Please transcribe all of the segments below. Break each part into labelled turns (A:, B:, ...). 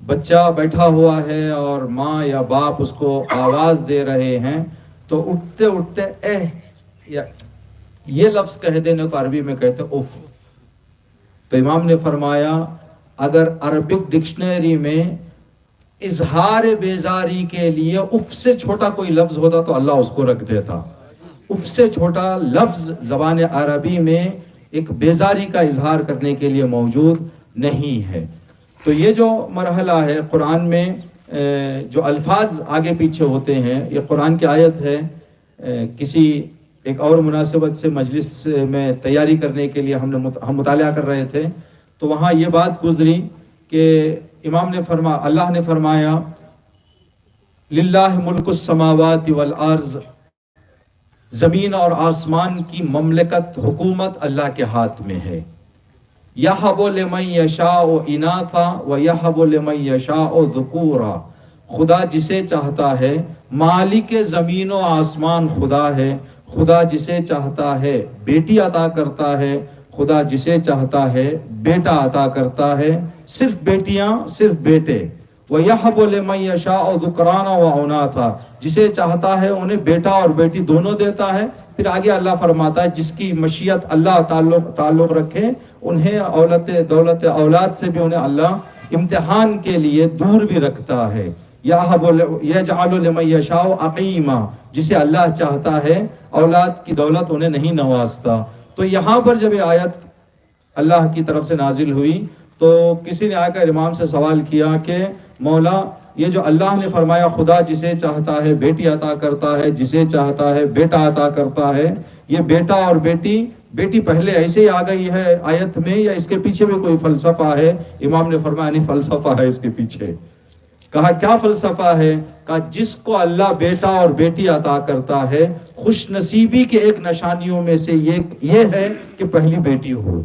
A: بچہ بیٹھا ہوا ہے اور ماں یا باپ اس کو آواز دے رہے ہیں تو اٹھتے اٹھتے یا یہ لفظ کہہ دینے کو عربی میں کہتے ہیں اف. تو امام نے فرمایا اگر عربک ڈکشنری میں اظہار بیزاری کے لیے اف سے چھوٹا کوئی لفظ ہوتا تو اللہ اس کو رکھ دیتا. اف سے چھوٹا لفظ زبان عربی میں ایک بیزاری کا اظہار کرنے کے لیے موجود نہیں ہے. تو یہ جو مرحلہ ہے قرآن میں جو الفاظ آگے پیچھے ہوتے ہیں، یہ قرآن کی آیت ہے. کسی ایک اور مناسبت سے مجلس میں تیاری کرنے کے لیے ہم مطالعہ کر رہے تھے تو وہاں یہ بات گزری کہ اللہ نے فرمایا للہ ملک السماوات والارض، زمین اور آسمان کی مملکت حکومت اللہ کے ہاتھ میں ہے. یہب لمن یشاء اناثا ویہب لمن یشاء ذکورا، خدا جسے چاہتا ہے، مالک زمین و آسمان خدا ہے، خدا جسے چاہتا ہے بیٹی عطا کرتا ہے، خدا جسے چاہتا ہے بیٹا عطا کرتا ہے. صرف بیٹیاں، صرف بیٹے. وَيَحَبُ لِمَن يَشَاءُ ذُكْرَانًا وَإِنَاثًا، جسے چاہتا ہے انہیں بیٹا اور بیٹی دونوں دیتا ہے. پھر آگے اللہ فرماتا ہے جس کی مشیت اللہ تعلق رکھے انہیں دولت اولاد سے بھی انہیں اللہ امتحان کے لیے دور بھی رکھتا ہے. یَجْعَلُ لِمَن يَشَاءُ عَقِیمًا، جسے اللہ چاہتا ہے اولاد کی دولت انہیں نہیں نوازتا. تو یہاں پر جب یہ آیت اللہ کی طرف سے نازل ہوئی تو کسی نے آ کر امام سے سوال کیا کہ مولا یہ جو اللہ نے فرمایا خدا جسے چاہتا ہے بیٹی عطا کرتا ہے، جسے چاہتا ہے بیٹا عطا کرتا ہے، یہ بیٹا اور بیٹی پہلے ایسے ہی آ گئی ہے آیت میں یا اس کے پیچھے بھی کوئی فلسفہ ہے؟ امام نے فرمایا نہیں، فلسفہ ہے اس کے پیچھے. کہا کیا فلسفہ ہے؟ کہا جس کو اللہ بیٹا اور بیٹی عطا کرتا ہے، خوش نصیبی کے ایک نشانیوں میں سے یہ ہے کہ پہلی بیٹی ہو.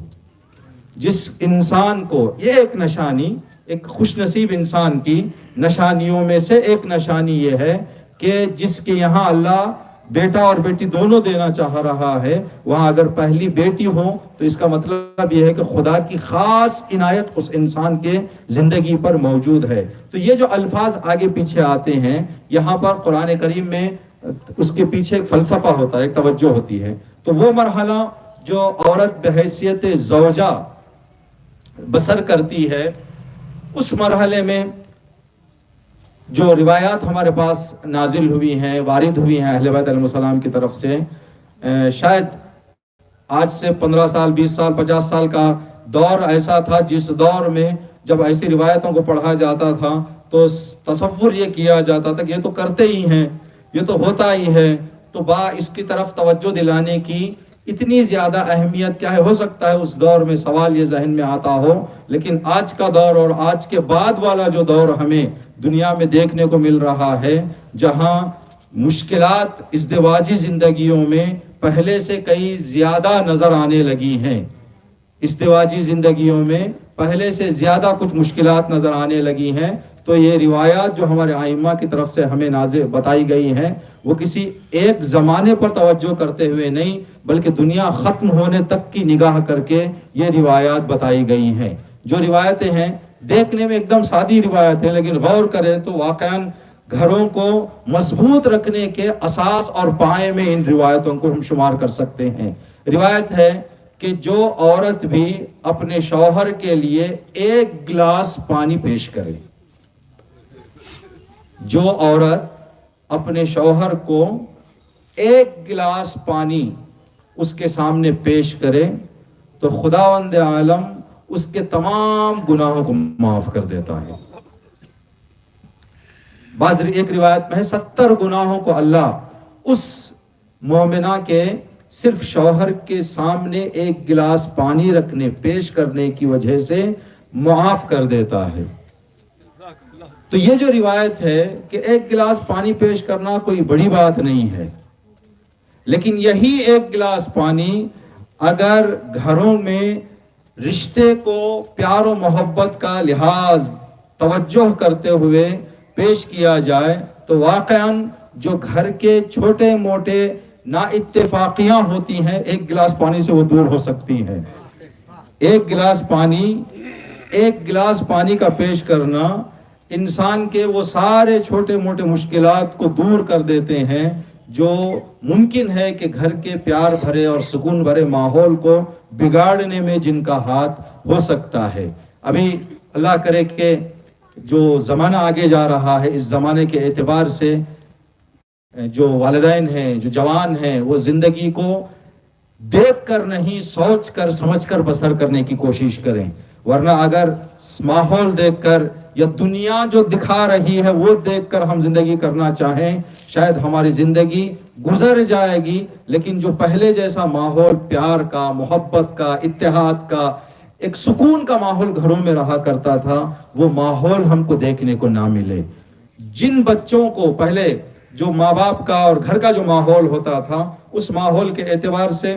A: جس انسان کو یہ ایک نشانی، ایک خوش نصیب انسان کی نشانیوں میں سے ایک نشانی یہ ہے کہ جس کے یہاں اللہ بیٹا اور بیٹی دونوں دینا چاہ رہا ہے، وہاں اگر پہلی بیٹی ہو تو اس کا مطلب یہ ہے کہ خدا کی خاص عنایت اس انسان کے زندگی پر موجود ہے. تو یہ جو الفاظ آگے پیچھے آتے ہیں یہاں پر قرآن کریم میں اس کے پیچھے ایک فلسفہ ہوتا ہے، ایک توجہ ہوتی ہے. تو وہ مرحلہ جو عورت بحیثیت زوجہ بسر کرتی ہے، اس مرحلے میں جو روایات ہمارے پاس نازل ہوئی ہیں، وارد ہوئی ہیں اہل بیت علیہ السلام کی طرف سے، شاید آج سے 15 سال 20 سال 50 سال کا دور ایسا تھا جس دور میں جب ایسی روایتوں کو پڑھا جاتا تھا تو تصور یہ کیا جاتا تھا کہ یہ تو کرتے ہی ہیں، یہ تو ہوتا ہی ہے. تو اس کی طرف توجہ دلانے کی اتنی زیادہ اہمیت کیا ہے؟ ہو سکتا ہے اس دور میں سوال یہ ذہن میں آتا ہو، لیکن آج کا دور اور آج کے بعد والا جو دور ہمیں دنیا میں دیکھنے کو مل رہا ہے، جہاں مشکلات ازدواجی زندگیوں میں پہلے سے کئی زیادہ نظر آنے لگی ہیں، ازدواجی زندگیوں میں پہلے سے زیادہ کچھ مشکلات نظر آنے لگی ہیں. تو یہ روایات جو ہمارے ائمہ کی طرف سے ہمیں بتائی گئی ہیں وہ کسی ایک زمانے پر توجہ کرتے ہوئے نہیں بلکہ دنیا ختم ہونے تک کی نگاہ کر کے یہ روایات بتائی گئی ہیں. جو روایتیں ہیں دیکھنے میں ایک دم سادی روایت ہیں، لیکن غور کریں تو واقعاً گھروں کو مضبوط رکھنے کے اساس اور پائے میں ان روایتوں کو ہم شمار کر سکتے ہیں. روایت ہے کہ جو عورت بھی اپنے شوہر کے لیے 1 گلاس پانی پیش کرے، جو عورت اپنے شوہر کو 1 گلاس پانی اس کے سامنے پیش کرے تو خداوند عالم اس کے تمام گناہوں کو معاف کر دیتا ہے. ایک روایت میں 70 گناہوں کو اللہ اس مومنہ کے صرف شوہر کے سامنے 1 گلاس پانی رکھنے پیش کرنے کی وجہ سے معاف کر دیتا ہے. تو یہ جو روایت ہے کہ 1 گلاس پانی پیش کرنا کوئی بڑی بات نہیں ہے، لیکن یہی 1 گلاس پانی اگر گھروں میں رشتے کو پیار و محبت کا لحاظ توجہ کرتے ہوئے پیش کیا جائے تو واقعاً جو گھر کے چھوٹے موٹے نا اتفاقیاں ہوتی ہیں 1 گلاس پانی سے وہ دور ہو سکتی ہیں. 1 گلاس پانی کا پیش کرنا انسان کے وہ سارے چھوٹے موٹے مشکلات کو دور کر دیتے ہیں جو ممکن ہے کہ گھر کے پیار بھرے اور سکون بھرے ماحول کو بگاڑنے میں جن کا ہاتھ ہو سکتا ہے۔ ابھی اللہ کرے کہ جو زمانہ آگے جا رہا ہے، اس زمانے کے اعتبار سے جو والدین ہیں، جو جوان ہیں، وہ زندگی کو دیکھ کر نہیں، سوچ کر سمجھ کر بسر کرنے کی کوشش کریں، ورنہ اگر ماحول دیکھ کر یا دنیا جو دکھا رہی ہے وہ دیکھ کر ہم زندگی کرنا چاہیں، شاید ہماری زندگی گزر جائے گی، لیکن جو پہلے جیسا ماحول پیار کا، محبت کا، اتحاد کا، ایک سکون کا ماحول گھروں میں رہا کرتا تھا، وہ ماحول ہم کو دیکھنے کو نہ ملے۔ جن بچوں کو پہلے جو ماں باپ کا اور گھر کا جو ماحول ہوتا تھا، اس ماحول کے اعتبار سے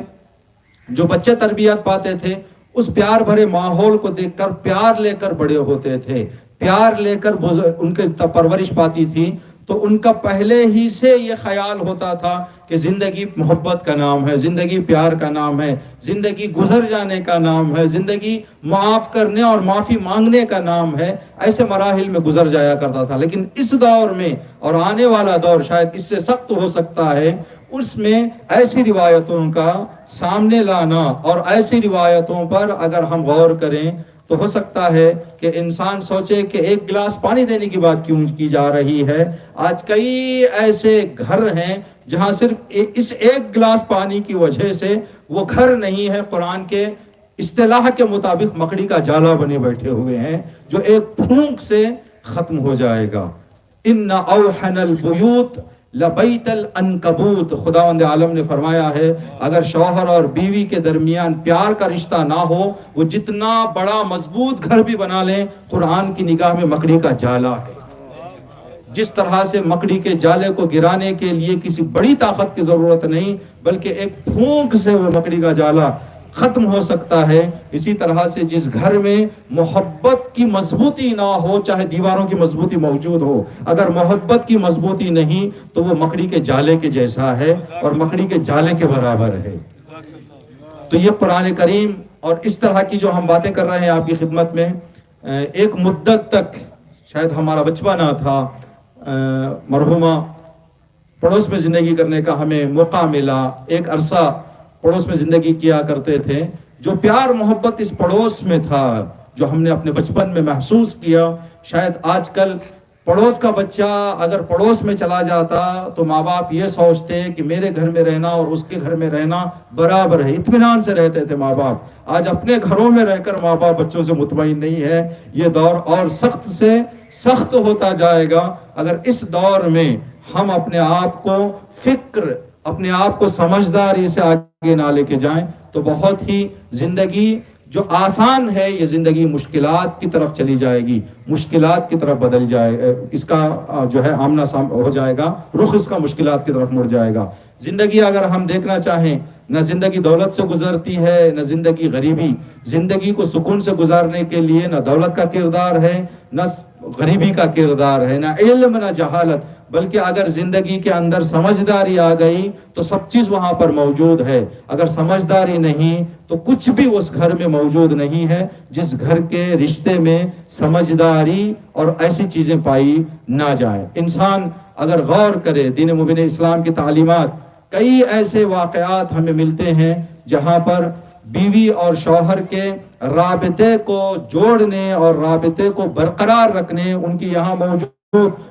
A: جو بچے تربیت پاتے تھے، اس پیار بھرے ماحول کو دیکھ کر پیار لے کر بڑے ہوتے تھے، پیار لے کر ان کے پرورش پاتی تھی، تو ان کا پہلے ہی سے یہ خیال ہوتا تھا کہ زندگی محبت کا نام ہے، زندگی پیار کا نام ہے، زندگی گزر جانے کا نام ہے، زندگی معاف کرنے اور معافی مانگنے کا نام ہے۔ ایسے مراحل میں گزر جایا کرتا تھا، لیکن اس دور میں اور آنے والا دور شاید اس سے سخت ہو سکتا ہے، اس میں ایسی روایتوں کا سامنے لانا اور ایسی روایتوں پر اگر ہم غور کریں تو ہو سکتا ہے کہ انسان سوچے کہ ایک گلاس پانی دینے کی بات کیوں کی جا رہی ہے۔ آج کئی ایسے گھر ہیں جہاں صرف اس ایک گلاس پانی کی وجہ سے وہ گھر نہیں ہے، قرآن کے اصطلاح کے مطابق مکڑی کا جالا بنے بیٹھے ہوئے ہیں جو ایک پھونک سے ختم ہو جائے گا۔ ان اوحن البیوت لبیت العنکبوت، خداوند عالم نے فرمایا ہے اگر شوہر اور بیوی کے درمیان پیار کا رشتہ نہ ہو، وہ جتنا بڑا مضبوط گھر بھی بنا لیں، قرآن کی نگاہ میں مکڑی کا جالا ہے۔ جس طرح سے مکڑی کے جالے کو گرانے کے لیے کسی بڑی طاقت کی ضرورت نہیں، بلکہ ایک پھونک سے وہ مکڑی کا جالا ختم ہو سکتا ہے، اسی طرح سے جس گھر میں محبت کی مضبوطی نہ ہو، چاہے دیواروں کی مضبوطی موجود ہو، اگر محبت کی مضبوطی نہیں تو وہ مکڑی کے جالے کے جیسا ہے اور مکڑی کے جالے کے برابر ہے۔ تو یہ قرآن کریم اور اس طرح کی جو ہم باتیں کر رہے ہیں آپ کی خدمت میں، ایک مدت تک شاید ہمارا بچپنا تھا، مرحومہ پڑوس میں زندگی کرنے کا ہمیں موقع ملا، ایک عرصہ پڑوس میں زندگی کیا کرتے تھے، جو پیار محبت اس پڑوس میں تھا جو ہم نے اپنے بچپن میں محسوس کیا، شاید آج کل پڑوس کا بچہ اگر پڑوس میں چلا جاتا تو ماں باپ یہ سوچتے کہ میرے گھر میں رہنا اور اس کے گھر میں رہنا برابر ہے، اطمینان سے رہتے تھے ماں باپ۔ آج اپنے گھروں میں رہ کر ماں باپ بچوں سے مطمئن نہیں ہے۔ یہ دور اور سخت سے سخت ہوتا جائے گا اگر اس دور میں ہم اپنے آپ کو فکر، اپنے آپ کو سمجھداری سے آگے نہ لے کے جائیں تو بہت ہی زندگی جو آسان ہے یہ زندگی مشکلات کی طرف چلی جائے گی، مشکلات کی طرف بدل جائے، اس کا جو ہے آمنا سامنا ہو جائے گا، رخ اس کا مشکلات کی طرف مڑ جائے گا۔ زندگی اگر ہم دیکھنا چاہیں، نہ زندگی دولت سے گزرتی ہے نہ زندگی غریبی، زندگی کو سکون سے گزارنے کے لیے نہ دولت کا کردار ہے نہ غریبی کا کردار ہے، نہ علم نہ جہالت، بلکہ اگر زندگی کے اندر سمجھداری آ گئی تو سب چیز وہاں پر موجود ہے۔ اگر سمجھداری نہیں تو کچھ بھی اس گھر میں موجود نہیں ہے جس گھر کے رشتے میں سمجھداری اور ایسی چیزیں پائی نہ جائیں۔ انسان اگر غور کرے، دین مبین اسلام کی تعلیمات، کئی ایسے واقعات ہمیں ملتے ہیں جہاں پر بیوی اور شوہر کے رابطے کو جوڑنے اور رابطے کو برقرار رکھنے، ان کی یہاں موجود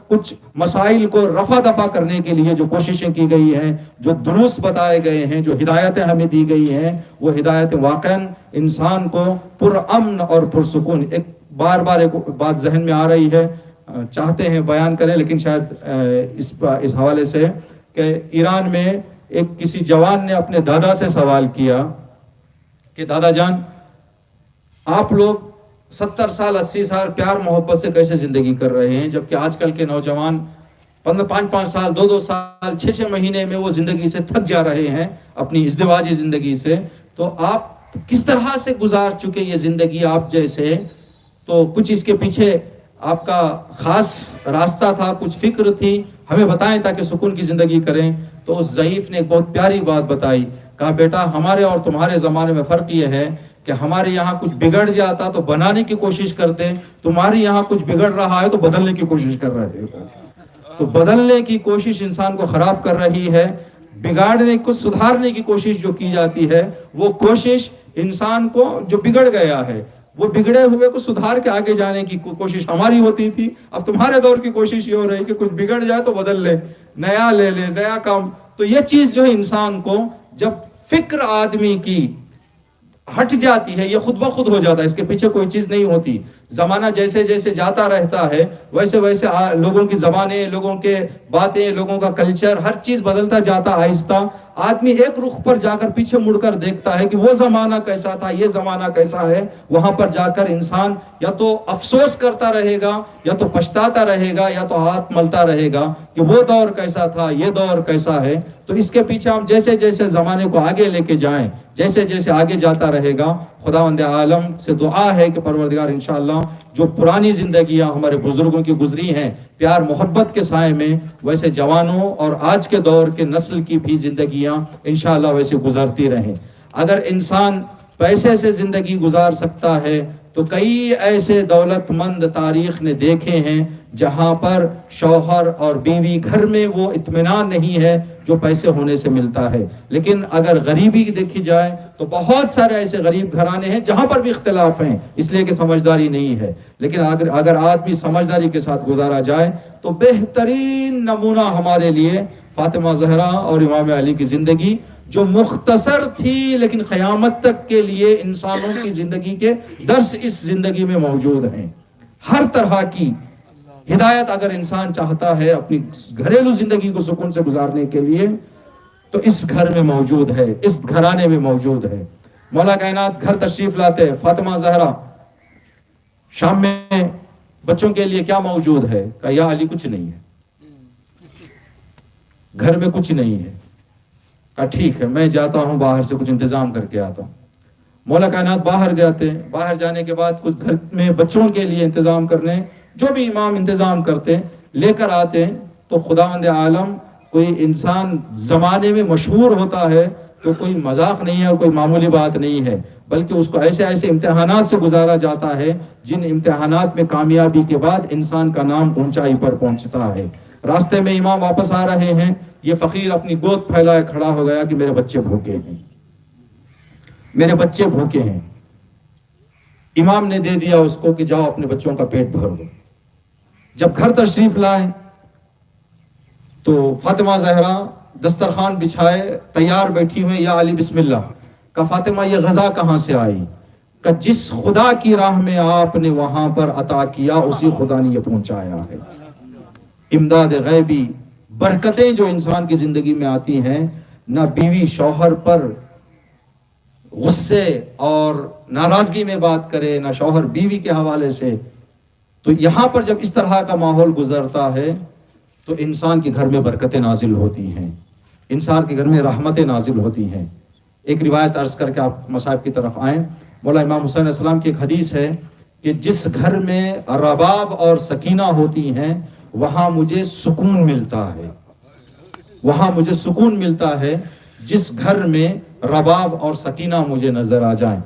A: کچھ مسائل کو رفع دفع کرنے کے لیے جو کوششیں کی گئی ہیں، جو دروس بتائے گئے ہیں، جو ہدایتیں ہمیں دی گئی ہیں، وہ ہدایت واقعاً انسان کو پرامن اور پرسکون۔ ایک بار بار ایک بات ذہن میں آ رہی ہے، چاہتے ہیں بیان کریں لیکن شاید اس حوالے سے کہ ایران میں ایک کسی جوان نے اپنے دادا سے سوال کیا کہ دادا جان، آپ لوگ 70 سال 80 سال پیار محبت سے کیسے زندگی کر رہے ہیں، جبکہ آج کل کے نوجوان 5 سال 2 سال 6 مہینے میں وہ زندگی سے تھک جا رہے ہیں، اپنی ازدواجی زندگی سے، تو آپ کس طرح سے گزار چکے یہ زندگی آپ جیسے؟ تو کچھ اس کے پیچھے آپ کا خاص راستہ تھا، کچھ فکر تھی، ہمیں بتائیں تاکہ سکون کی زندگی کریں۔ تو اس ضعیف نے ایک بہت پیاری بات بتائی، کہا بیٹا ہمارے اور تمہارے زمانے میں فرق یہ ہے کہ ہمارے یہاں کچھ بگڑ جاتا تو بنانے کی کوشش کرتے، تمہارے یہاں کچھ بگڑ رہا ہے تو بدلنے کی کوشش کر رہے ہو. تو بدلنے کی کوشش انسان کو خراب کر رہی ہے. بگاڑنے کو سدھارنے کی کوشش جو کی جاتی ہے، وہ کوشش انسان کو جو بگڑ گیا ہے، وہ بگڑے ہوئے کو سدھار کے آگے جانے کی کوشش ہماری ہوتی تھی. اب تمہارے دور کی کوشش یہ ہو رہی کہ کچھ بگڑ جائے تو بدل لے، نیا لے لے، نیا کام. تو یہ چیز جو ہے انسان کو جب فکر آدمی کی ہٹ جاتی ہے، یہ خود بخود ہو جاتا ہے، اس کے پیچھے کوئی چیز نہیں ہوتی. زمانہ جیسے جیسے جاتا رہتا ہے ویسے ویسے لوگوں کی زبانیں، لوگوں کے باتیں، لوگوں کا کلچر، ہر چیز بدلتا جاتا. آہستہ آدمی ایک رخ پر جا کر پیچھے مڑ کر دیکھتا ہے کہ وہ زمانہ کیسا تھا، یہ زمانہ کیسا ہے. وہاں پر جا کر انسان یا تو افسوس کرتا رہے گا، یا تو پچھتاتا رہے گا، یا تو ہاتھ ملتا رہے گا کہ وہ دور کیسا تھا، یہ دور کیسا ہے. تو اس کے پیچھے ہم جیسے جیسے زمانے کو آگے لے کے جائیں، جیسے جیسے آگے جاتا رہے گا. خداوند عالم سے دعا ہے کہ پروردگار انشاءاللہ جو پرانی زندگیاں ہمارے بزرگوں کی گزری ہیں پیار محبت کے سائے میں، ویسے جوانوں اور آج کے دور کے نسل کی بھی زندگیاں انشاءاللہ ویسے گزرتی رہیں. اگر انسان پیسے سے زندگی گزار سکتا ہے تو کئی ایسے دولت مند تاریخ نے دیکھے ہیں جہاں پر شوہر اور بیوی گھر میں وہ اطمینان نہیں ہے جو پیسے ہونے سے ملتا ہے. لیکن اگر غریبی دیکھی جائے تو بہت سارے ایسے غریب گھرانے ہیں جہاں پر بھی اختلاف ہیں، اس لیے کہ سمجھداری نہیں ہے. لیکن اگر آدمی سمجھداری کے ساتھ گزارا جائے تو بہترین نمونہ ہمارے لیے فاطمہ زہرا اور امام علی کی زندگی، جو مختصر تھی لیکن قیامت تک کے لیے انسانوں کی زندگی کے درس اس زندگی میں موجود ہیں. ہر طرح کی ہدایت اگر انسان چاہتا ہے اپنی گھریلو زندگی کو سکون سے گزارنے کے لیے تو اس گھر میں موجود ہے، اس گھرانے میں موجود ہے. مولا کائنات گھر تشریف لاتے، فاطمہ زہرا شام میں بچوں کے لیے کیا موجود ہے؟ کہا یا علی کچھ نہیں ہے، گھر میں کچھ نہیں ہے. کہا ٹھیک ہے میں جاتا ہوں باہر سے کچھ انتظام کر کے آتا ہوں. مولا کائنات باہر جاتے، باہر جانے کے بعد کچھ گھر میں بچوں کے لیے انتظام کرنے جو بھی امام انتظام کرتے لے کر آتے. تو خداوند عالم کوئی انسان زمانے میں مشہور ہوتا ہے تو کوئی مذاق نہیں ہے اور کوئی معمولی بات نہیں ہے، بلکہ اس کو ایسے ایسے امتحانات سے گزارا جاتا ہے جن امتحانات میں کامیابی کے بعد انسان کا نام اونچائی پر پہنچتا ہے. راستے میں امام واپس آ رہے ہیں، یہ فقیر اپنی گود پھیلائے کھڑا ہو گیا کہ میرے بچے بھوکے ہیں، میرے بچے بھوکے ہیں. امام نے دے دیا اس کو کہ جاؤ اپنے بچوں کا پیٹ بھر دو. جب گھر تشریف لائے تو فاطمہ زہرا دسترخوان بچھائے تیار بیٹھی ہوئے، یا علی بسم اللہ. کہ فاطمہ یہ غذا کہاں سے آئی؟ کہ جس خدا کی راہ میں آپ نے وہاں پر عطا کیا اسی خدا نے یہ پہنچایا ہے. امداد غیبی، برکتیں جو انسان کی زندگی میں آتی ہیں، نہ بیوی شوہر پر غصے اور ناراضگی میں بات کرے، نہ شوہر بیوی کے حوالے سے. تو یہاں پر جب اس طرح کا ماحول گزرتا ہے تو انسان کے گھر میں برکتیں نازل ہوتی ہیں، انسان کے گھر میں رحمتیں نازل ہوتی ہیں. ایک روایت عرض کر کے آپ مصائب کی طرف آئیں. مولا امام حسین علیہ السلام کی ایک حدیث ہے کہ جس گھر میں رباب اور سکینہ ہوتی ہیں وہاں مجھے سکون ملتا ہے، وہاں مجھے سکون ملتا ہے جس گھر میں رباب اور سکینہ مجھے نظر آ جائیں.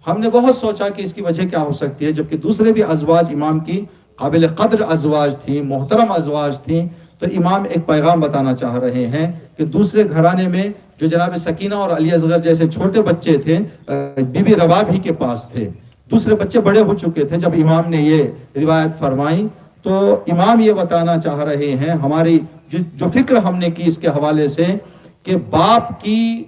A: ہم نے بہت سوچا کہ اس کی وجہ کیا ہو سکتی ہے، جبکہ دوسرے بھی ازواج امام کی قابل قدر ازواج تھیں، محترم ازواج تھیں. تو امام ایک پیغام بتانا چاہ رہے ہیں کہ دوسرے گھرانے میں جو جناب سکینہ اور علی اصغر جیسے چھوٹے بچے تھے، بی بی رباب ہی کے پاس تھے، دوسرے بچے بڑے ہو چکے تھے جب امام نے یہ روایت فرمائی. تو امام یہ بتانا چاہ رہے ہیں ہماری جو فکر ہم نے کی اس کے حوالے سے کہ باپ کی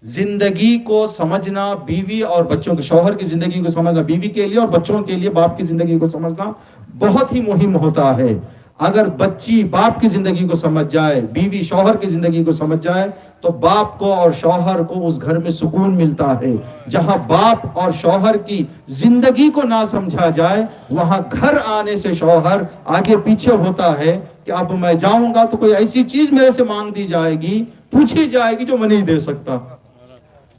A: زندگی کو سمجھنا بیوی اور بچوں کے، شوہر کی زندگی کو سمجھنا بیوی کے لیے اور بچوں کے لیے باپ کی زندگی کو سمجھنا بہت ہی مہم ہوتا ہے. اگر بچی باپ کی زندگی کو سمجھ جائے، بیوی شوہر کی زندگی کو سمجھ جائے تو باپ کو اور شوہر کو اس گھر میں سکون ملتا ہے. جہاں باپ اور شوہر کی زندگی کو نہ سمجھا جائے وہاں گھر آنے سے شوہر آگے پیچھے ہوتا ہے کہ اب میں جاؤں گا تو کوئی ایسی چیز میرے سے مانگ دی جائے گی، پوچھی جائے گی جو میں نہیں دے سکتا.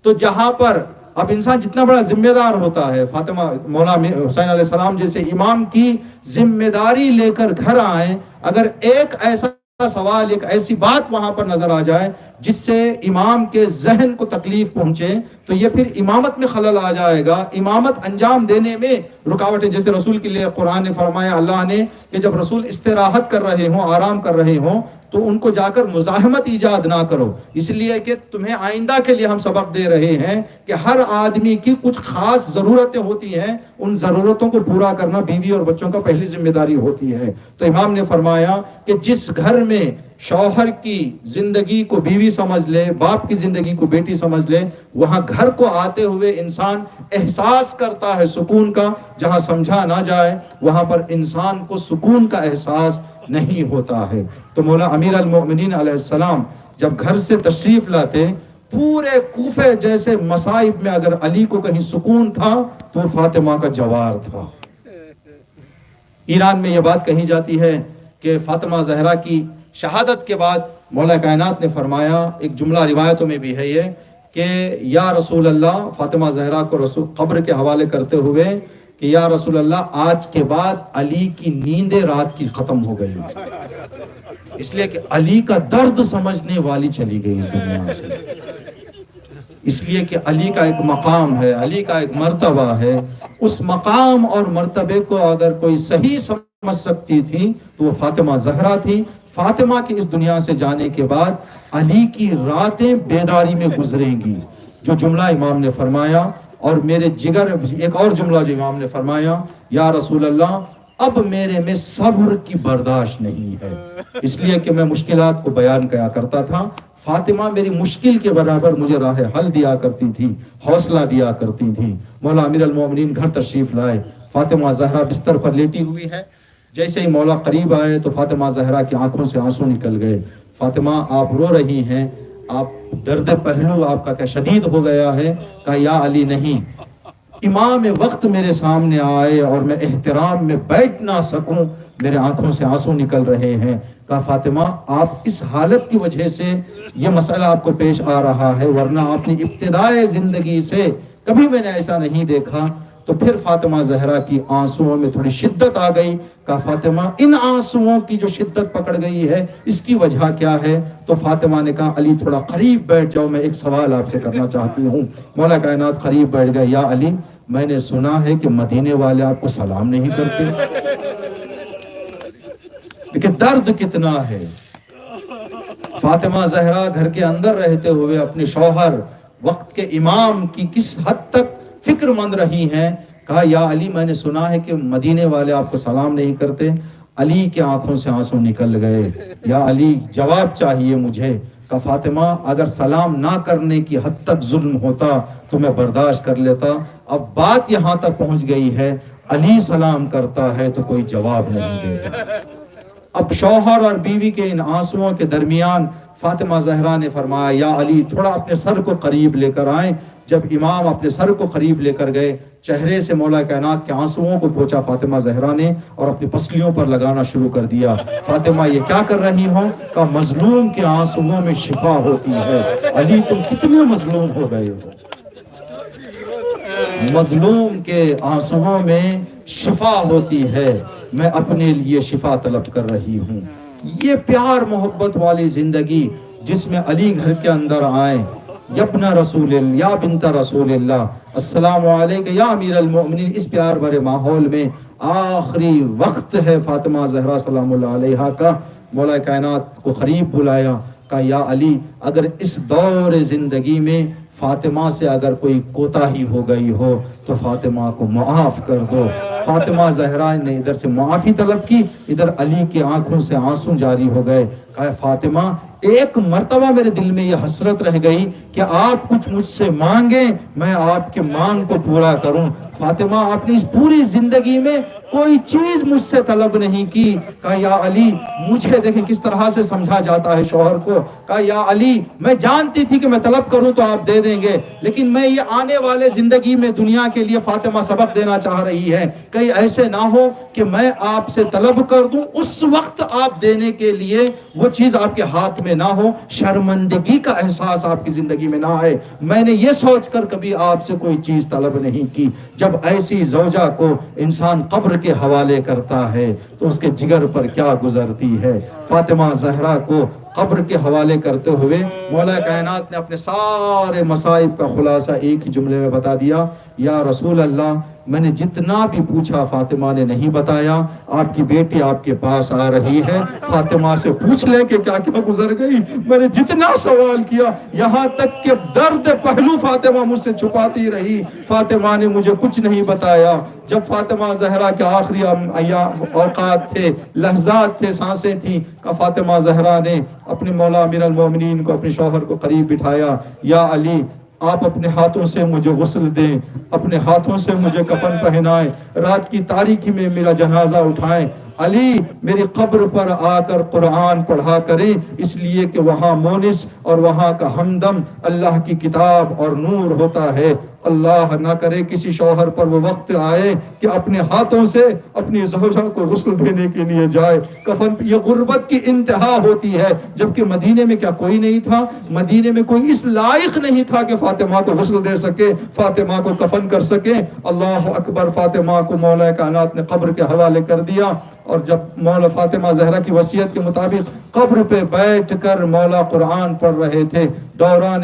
A: تو جہاں پر اب انسان جتنا بڑا ذمہ دار ہوتا ہے، فاطمہ مولا حسین علیہ السلام جیسے امام کی ذمہ داری لے کر گھر آئیں، اگر ایک ایسا سوال، ایک ایسی بات وہاں پر نظر آ جائے جس سے امام کے ذہن کو تکلیف پہنچے تو یہ پھر امامت میں خلل آ جائے گا، امامت انجام دینے میں رکاوٹیں. جیسے رسول کے لیے قرآن نے فرمایا اللہ نے کہ جب رسول استراحت کر رہے ہوں، آرام کر رہے ہوں، تو ان کو جا کر مزاحمت ایجاد نہ کرو، اس لیے کہ تمہیں آئندہ کے لیے ہم سبق دے رہے ہیں کہ ہر آدمی کی کچھ خاص ضرورتیں ہوتی ہیں، ان ضرورتوں کو پورا کرنا بیوی اور بچوں کا پہلی ذمہ داری ہوتی ہے. تو امام نے فرمایا کہ جس گھر میں شوہر کی زندگی کو بیوی سمجھ لے، باپ کی زندگی کو بیٹی سمجھ لے، وہاں گھر کو آتے ہوئے انسان احساس کرتا ہے سکون کا. جہاں سمجھا نہ جائے وہاں پر انسان کو سکون کا احساس نہیں ہوتا ہے. تو مولا امیر المؤمنین علیہ السلام جب گھر سے تشریف لاتے، پورے کوفے جیسے مصائب میں اگر علی کو کہیں سکون تھا تو وہ فاطمہ کا جوار تھا. ایران میں یہ بات کہی جاتی ہے کہ فاطمہ زہرا کی شہادت کے بعد مولا کائنات نے فرمایا، ایک جملہ روایتوں میں بھی ہے یہ کہ یا رسول اللہ، فاطمہ زہرا کو رسول قبر کے حوالے کرتے ہوئے کہ یا رسول اللہ آج کے بعد علی کی نیندیں رات کی ختم ہو گئی، اس لیے کہ علی کا درد سمجھنے والی چلی گئی اس دنیا سے. اس لیے کہ علی کا ایک مقام ہے، علی کا ایک مرتبہ ہے. اس مقام اور مرتبے کو اگر کوئی صحیح سمجھ سکتی تھی تو وہ فاطمہ زہرا تھی. فاطمہ کے اس دنیا سے جانے کے بعد علی کی راتیں بیداری میں گزریں گی، جو جملہ امام نے فرمایا. اور میرے جگر ایک اور جملہ جو امام نے فرمایا، یا رسول اللہ اب میرے میں صبر کی برداشت نہیں ہے، اس لیے کہ میں مشکلات کو بیان کیا کرتا تھا. فاطمہ میری مشکل کے برابر مجھے راہ حل دیا کرتی تھی، حوصلہ دیا کرتی تھی. مولا امیر المومنین گھر تشریف لائے، فاطمہ زہرا بستر پر لیٹی ہوئی ہے. جیسے ہی مولا قریب آئے تو فاطمہ زہرا کی آنکھوں سے آنسو نکل گئے. فاطمہ آپ رو رہی ہیں، آپ درد پہلو آپ کا کیا شدید ہو گیا ہے؟ کہا یا علی نہیں، امام وقت میرے سامنے آئے اور میں احترام میں بیٹھ نہ سکوں، میرے آنکھوں سے آنسو نکل رہے ہیں. کہا فاطمہ آپ اس حالت کی وجہ سے یہ مسئلہ آپ کو پیش آ رہا ہے، ورنہ اپنی ابتدائے زندگی سے کبھی میں نے ایسا نہیں دیکھا. تو پھر فاطمہ زہرا کی آنسوؤں میں تھوڑی شدت آ گئی. کہا فاطمہ ان آنسوؤں کی جو شدت پکڑ گئی ہے اس کی وجہ کیا ہے؟ تو فاطمہ نے کہا علی تھوڑا قریب بیٹھ جاؤ، میں ایک سوال آپ سے کرنا چاہتی ہوں. مولا کائنات قریب بیٹھ گئے. یا علی میں نے سنا ہے کہ مدینے والے آپ کو سلام نہیں کرتے. لیکن درد کتنا ہے. فاطمہ زہرا گھر کے اندر رہتے ہوئے اپنے شوہر وقت کے امام کی کس حد تک فکر مند رہی ہیں. کہا یا علی میں نے سنا ہے کہ مدینے والے آپ کو سلام نہیں کرتے. علی کے آنکھوں سے آنسو نکل گئے. یا علی جواب چاہیے مجھے. کہا فاطمہ اگر سلام نہ کرنے کی حد تک ظلم ہوتا تو میں برداشت کر لیتا، اب بات یہاں تک پہنچ گئی ہے علی سلام کرتا ہے تو کوئی جواب نہیں دیتا. اب شوہر اور بیوی کے ان آنسوؤں کے درمیان فاطمہ زہرا نے فرمایا یا علی تھوڑا اپنے سر کو قریب لے کر آئیں. جب امام اپنے سر کو قریب لے کر گئے، چہرے سے مولا کائنات کے آنسوؤں کو پوچھا فاطمہ زہرا نے اور اپنی پسلیوں پر لگانا شروع کر دیا. فاطمہ یہ کیا کر رہی ہو؟ کہ مظلوم کے آنسوؤں میں شفا ہوتی ہے. علی تم کتنے مظلوم ہو گئے ہو. مظلوم کے آنسوؤں میں شفا ہوتی ہے، میں اپنے لیے شفا طلب کر رہی ہوں. یہ پیار محبت والی زندگی جس میں علی گھر کے اندر آئے، یبن رسول اللہ یا بنت رسول اللہ السلام علیکم یا امیر المؤمنین، اس پیار بھرے ماحول میں آخری وقت ہے فاطمہ زہرا سلام اللہ علیہا کا. مولا کائنات کو قریب بلایا. کہا یا علی اگر اس دور زندگی میں فاطمہ سے اگر کوئی کوتاہی ہو گئی ہو تو فاطمہ کو معاف کر دو. فاطمہ زہرا نے ادھر سے معافی طلب کی، ادھر علی کی آنکھوں سے آنسو جاری ہو گئے. کہا فاطمہ ایک مرتبہ میرے دل میں یہ حسرت رہ گئی کہ آپ کچھ مجھ سے مانگیں میں آپ کے مانگ کو پورا کروں. فاطمہ آپ نے اس پوری زندگی میں کوئی چیز مجھ سے طلب نہیں کی. کہا یا علی مجھے دیکھیں کس طرح سے سمجھا جاتا ہے شوہر کو. کہا یا علی میں جانتی تھی کہ میں طلب کروں تو آپ دے دیں گے، لیکن میں یہ آنے والے زندگی میں دنیا کے لیے فاطمہ سبق دینا چاہ رہی ہے. کہیں ایسے نہ ہو کہ میں آپ سے طلب کر دوں، اس وقت آپ دینے کے لیے وہ چیز آپ کے ہاتھ میں نہ ہو، شرمندگی کا احساس آپ کی زندگی میں نہ آئے. میں نے یہ سوچ کر کبھی آپ سے کوئی چیز طلب نہیں کی. جب ایسی زوجہ کو انسان قبر کے حوالے کرتا ہے تو اس کے جگر پر کیا گزرتی ہے. فاطمہ زہرا کو قبر کے حوالے کرتے ہوئے مولا کائنات نے اپنے سارے مصائب کا خلاصہ ایک ہی جملے میں بتا دیا، یا رسول اللہ میں نے جتنا بھی پوچھا فاطمہ نے نہیں بتایا، آپ کی بیٹی آپ کے پاس آ رہی ہے، فاطمہ سے پوچھ لیں کہ کیا کیا گزر گئی، میں نے جتنا سوال کیا، یہاں تک کہ درد پہلو فاطمہ مجھ سے چھپاتی رہی، فاطمہ نے مجھے کچھ نہیں بتایا۔ جب فاطمہ زہرا کے آخری اوقات تھے، لحظات تھے، سانسیں تھیں، کہ فاطمہ زہرا نے اپنے مولا امیر المومنین کو، اپنے شوہر کو قریب بٹھایا، یا علی آپ اپنے ہاتھوں سے مجھے غسل دیں، اپنے ہاتھوں سے مجھے کفن پہنائیں، رات کی تاریکی میں میرا جنازہ اٹھائیں، علی میری قبر پر آ کر قرآن پڑھا کریں، اس لیے کہ وہاں مونس اور وہاں کا ہمدم اللہ کی کتاب اور نور ہوتا ہے۔ اللہ نہ کرے کسی شوہر پر وہ وقت آئے کہ اپنے ہاتھوں سے اپنی زوجہ کو غسل دینے کے لیے جائے، کفن، یہ غربت کی انتہا ہوتی ہے۔ جبکہ مدینے میں کیا کوئی نہیں تھا؟ مدینے میں کوئی اس لائق نہیں تھا کہ فاطمہ کو غسل دے سکے، فاطمہ کو کفن کر سکے۔ اللہ اکبر، فاطمہ کو مولا کائنات نے قبر کے حوالے کر دیا، اور جب مولا فاطمہ زہرا کی وصیت کے مطابق قبر پہ بیٹھ کر مولا قرآن پڑھ رہے تھے، دوران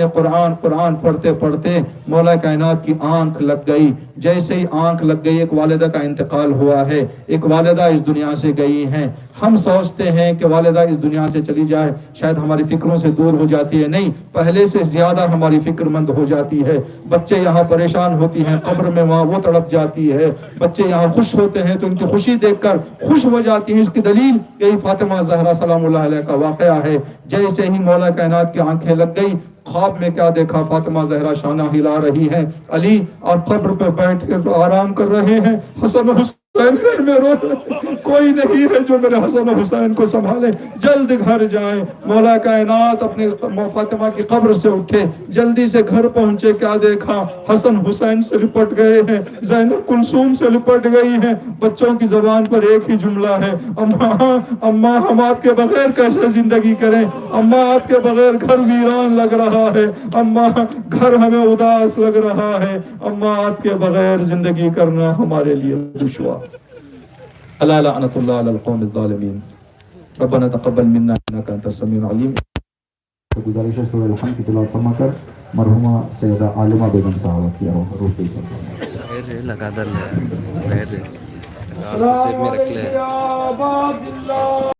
A: قرآن پڑھتے پڑھتے مولا کائنات کی آنکھ لگ گئی۔ جیسے ہی آنکھ لگ گئی، ایک والدہ کا انتقال ہوا ہے، ایک والدہ اس دنیا سے گئی ہیں۔ ہم سوچتے ہیں کہ والدہ اس دنیا سے چلی جائے شاید ہماری فکروں سے دور ہو جاتی ہے، نہیں، پہلے سے زیادہ ہماری فکر مند ہو جاتی ہے۔ بچے یہاں پریشان ہوتی ہیں، قبر میں وہاں وہ تڑپ جاتی ہے۔ بچے یہاں خوش ہوتے ہیں تو ان کی خوشی دیکھ کر خوش ہو جاتی ہیں۔ اس کی دلیل یہی فاطمہ زہرا سلام اللہ علیہ کا واقعہ ہے۔ جیسے ہی مولا کائنات کی آنکھیں لگ گئی، خواب میں کیا دیکھا؟ فاطمہ زہرا شانہ ہلا رہی ہیں، علی اور قبر پہ بیٹھ کر آرام کر رہے ہیں، حسن و حسین گھر میں رو رہے ہیں، کوئی نہیں ہے جو میرے حسن و حسین کو سنبھالے، جلد گھر جائیں۔ مولا کائنات اپنے فاطمہ کی قبر سے اٹھے، جلدی سے گھر پہنچے، کیا دیکھا؟ حسن حسین سے لپٹ گئے ہیں، زینب کلثوم سے لپٹ گئی ہیں۔ بچوں کی زبان پر ایک ہی جملہ ہے، اماں ہم آپ کے بغیر کیسے زندگی کریں؟ اماں آپ کے بغیر گھر ویران لگ رہا ہے، اماں گھر ہمیں اداس لگ رہا ہے، اماں آپ کے بغیر زندگی کرنا ہمارے لیے دشوار۔ الا لعنت اللہ علی القوم الظالمین۔ ربنا تقبل منا انک انت السمیع العلیم۔
B: گزارش ہے سورہ الحمد کی تلاوت فرما کر مرحومہ سیدہ عالمہ بیگم صاحبہ کی روح کی
C: خیر لگا دل خیر میں رکھ لے۔